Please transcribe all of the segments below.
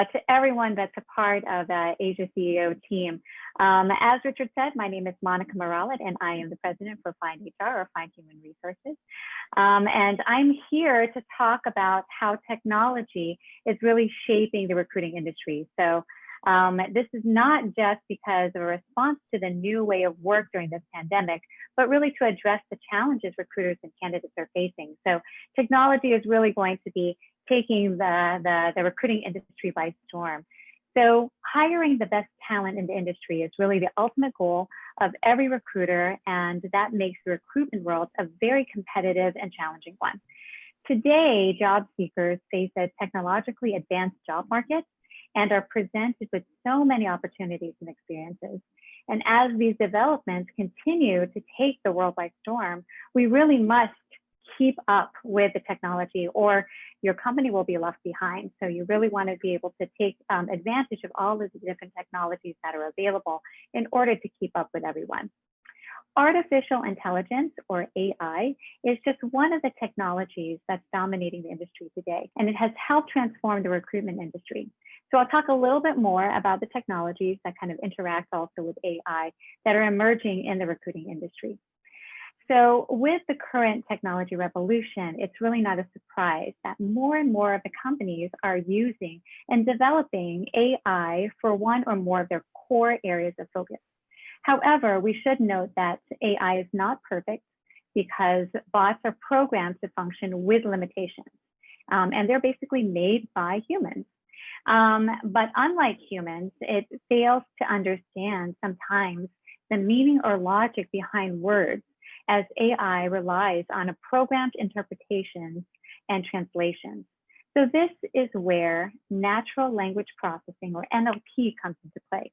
to everyone that's a part of the Asia CEO team. As Richard said, my name is Monica Maralit, and I am the president for Find HR, or Find Human Resources. And I'm here to talk about how technology is really shaping the recruiting industry. So this is not just because of a response to the new way of work during this pandemic, but really to address the challenges recruiters and candidates are facing. So technology is really going to be taking the recruiting industry by storm. So hiring the best talent in the industry is really the ultimate goal of every recruiter, and that makes the recruitment world a very competitive and challenging one. Today, job seekers face a technologically advanced job market and are presented with so many opportunities and experiences. And as these developments continue to take the world by storm, we really must keep up with the technology, or your company will be left behind. So you really want to be able to take advantage of all of the different technologies that are available in order to keep up with everyone. Artificial intelligence, or AI, is just one of the technologies that's dominating the industry today, and it has helped transform the recruitment industry. So I'll talk a little bit more about the technologies that kind of interact also with AI that are emerging in the recruiting industry. So with the current technology revolution, it's really not a surprise that more and more of the companies are using and developing AI for one or more of their core areas of focus. However, we should note that AI is not perfect because bots are programmed to function with limitations, and they're basically made by humans. But unlike humans, it fails to understand sometimes the meaning or logic behind words, as AI relies on a programmed interpretation and translation. So this is where natural language processing, or NLP, comes into play.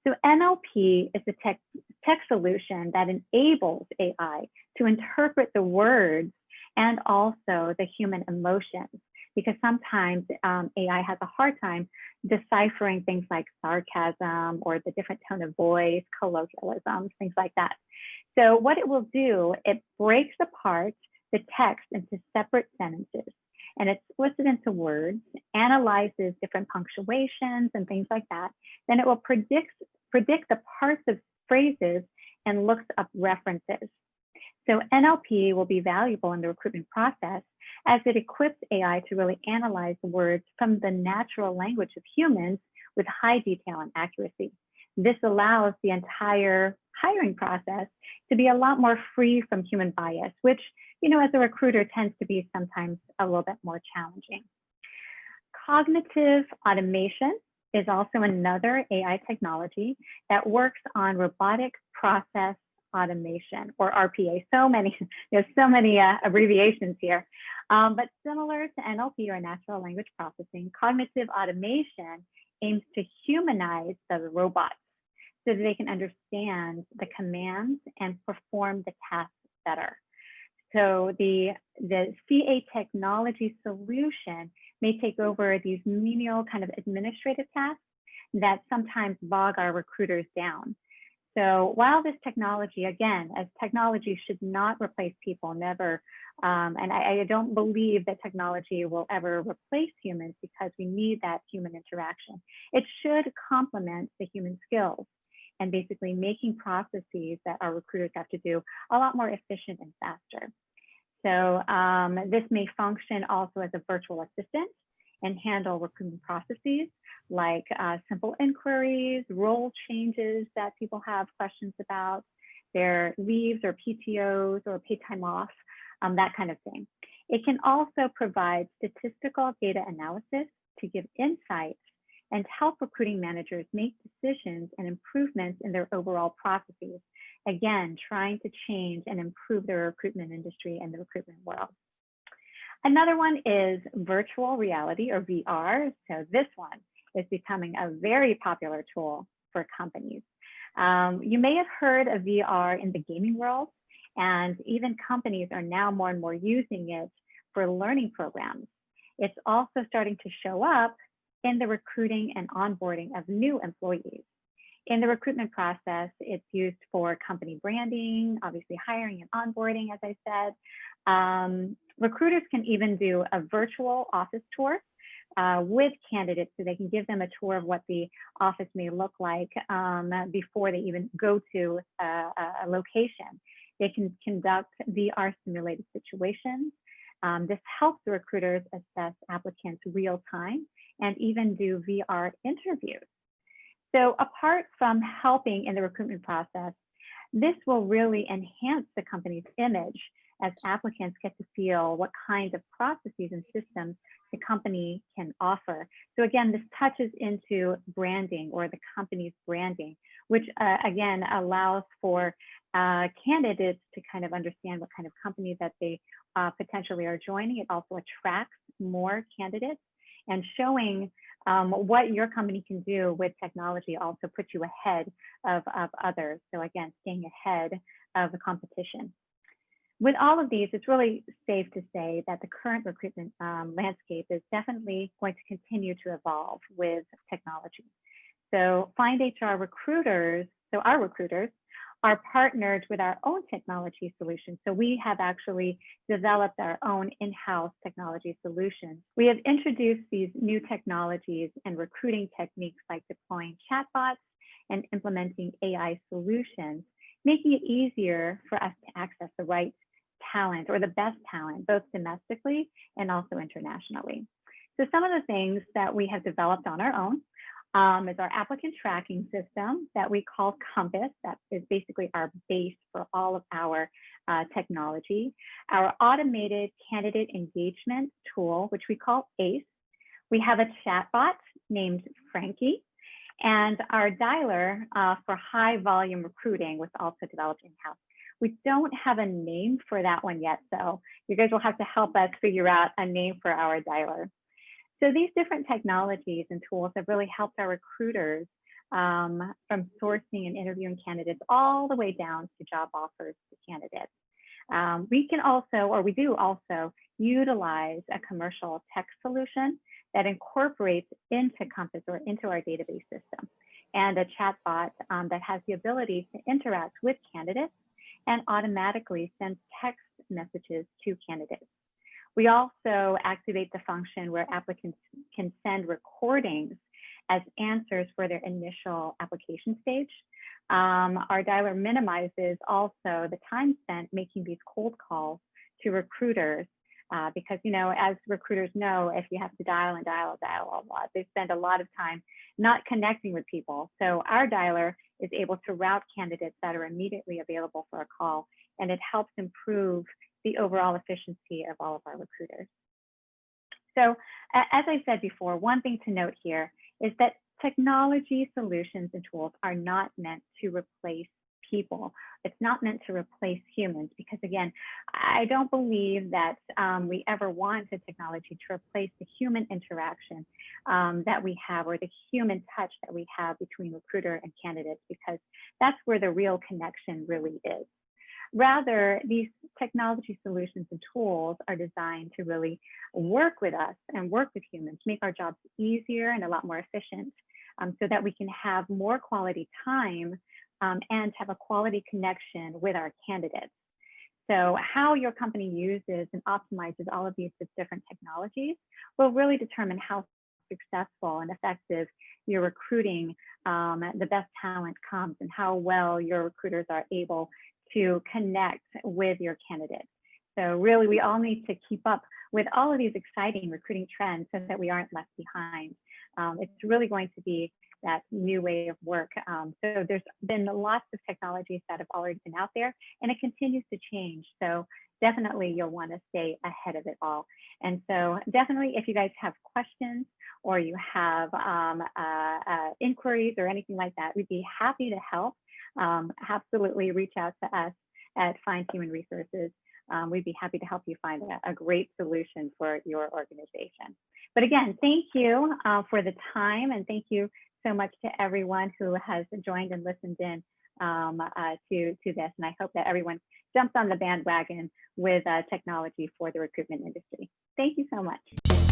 So NLP is a tech solution that enables AI to interpret the words and also the human emotions, because sometimes AI has a hard time deciphering things like sarcasm or the different tone of voice, colloquialisms, things like that. So what it will do, it breaks apart the text into separate sentences, and it splits it into words, analyzes different punctuations and things like that. Then it will predict the parts of phrases and looks up references. So NLP will be valuable in the recruitment process as it equips AI to really analyze the words from the natural language of humans with high detail and accuracy. This allows the entire hiring process to be a lot more free from human bias, which, as a recruiter, tends to be sometimes a little bit more challenging. Cognitive automation is also another AI technology that works on robotic process automation, or RPA. There's so many abbreviations here. But similar to NLP, or natural language processing, cognitive automation aims to humanize the robots so that they can understand the commands and perform the tasks better. So the CA technology solution may take over these menial kind of administrative tasks that sometimes bog our recruiters down. So while this technology, again, as technology should not replace people, never, and I don't believe that technology will ever replace humans because we need that human interaction. It should complement the human skills and basically making processes that our recruiters have to do a lot more efficient and faster. So this may function also as a virtual assistant and handle recruitment processes like simple inquiries, role changes that people have questions about, their leaves or PTOs or paid time off, that kind of thing. It can also provide statistical data analysis to give insights and help recruiting managers make decisions and improvements in their overall processes. Again, trying to change and improve the recruitment industry and the recruitment world. Another one is virtual reality, or VR. So this one is becoming a very popular tool for companies. You may have heard of VR in the gaming world, and even companies are now more and more using it for learning programs. It's also starting to show up in the recruiting and onboarding of new employees. In the recruitment process, it's used for company branding, obviously hiring and onboarding, as I said. Recruiters can even do a virtual office tour with candidates so they can give them a tour of what the office may look like before they even go to a location. They can conduct VR simulated situations. This helps the recruiters assess applicants real time and even do VR interviews. So apart from helping in the recruitment process, this will really enhance the company's image as applicants get to feel what kinds of processes and systems the company can offer. So again, this touches into branding or the company's branding, which again allows for candidates to kind of understand what kind of company that they potentially are joining. It also attracts more candidates, and showing what your company can do with technology also puts you ahead of others. So again, staying ahead of the competition. With all of these, it's really safe to say that the current recruitment landscape is definitely going to continue to evolve with technology. So Find HR recruiters, so our recruiters, are partnered with our own technology solutions. So we have actually developed our own in-house technology solutions. We have introduced these new technologies and recruiting techniques like deploying chatbots and implementing AI solutions, making it easier for us to access the right talent or the best talent, both domestically and also internationally. So some of the things that we have developed on our own is our applicant tracking system that we call Compass. That is basically our base for all of our technology. Our automated candidate engagement tool, which we call ACE. We have a chatbot named Frankie, and our dialer for high volume recruiting was also developed in-house. We don't have a name for that one yet, so you guys will have to help us figure out a name for our dialer. So these different technologies and tools have really helped our recruiters from sourcing and interviewing candidates all the way down to job offers to candidates. We can also, or we do also, utilize a commercial text solution that incorporates into Compass or into our database system, and a chatbot that has the ability to interact with candidates and automatically send text messages to candidates. We also activate the function where applicants can send recordings as answers for their initial application stage. Our dialer minimizes also the time spent making these cold calls to recruiters because, you know, as recruiters know, if you have to dial and dial a lot, they spend a lot of time not connecting with people. So our dialer is able to route candidates that are immediately available for a call, and it helps improve the overall efficiency of all of our recruiters. So as I said before, one thing to note here is that technology solutions and tools are not meant to replace people. It's not meant to replace humans, because again, I don't believe that we ever want the technology to replace the human interaction that we have, or the human touch that we have between recruiter and candidates, because that's where the real connection really is. Rather, these technology solutions and tools are designed to really work with us and work with humans, make our jobs easier and a lot more efficient, so that we can have more quality time and have a quality connection with our candidates. So how your company uses and optimizes all of these different technologies will really determine how successful and effective your recruiting the best talent comes, and how well your recruiters are able to connect with your candidates. So really, we all need to keep up with all of these exciting recruiting trends so that we aren't left behind. It's really going to be that new way of work. So there's been lots of technologies that have already been out there, and it continues to change. So definitely you'll want to stay ahead of it all. And so definitely, if you guys have questions or you have inquiries or anything like that, we'd be happy to help. Absolutely reach out to us at Find Human Resources. We'd be happy to help you find a great solution for your organization. But again, thank you for the time, and thank you so much to everyone who has joined and listened in to this. And I hope that everyone jumps on the bandwagon with technology for the recruitment industry. Thank you so much.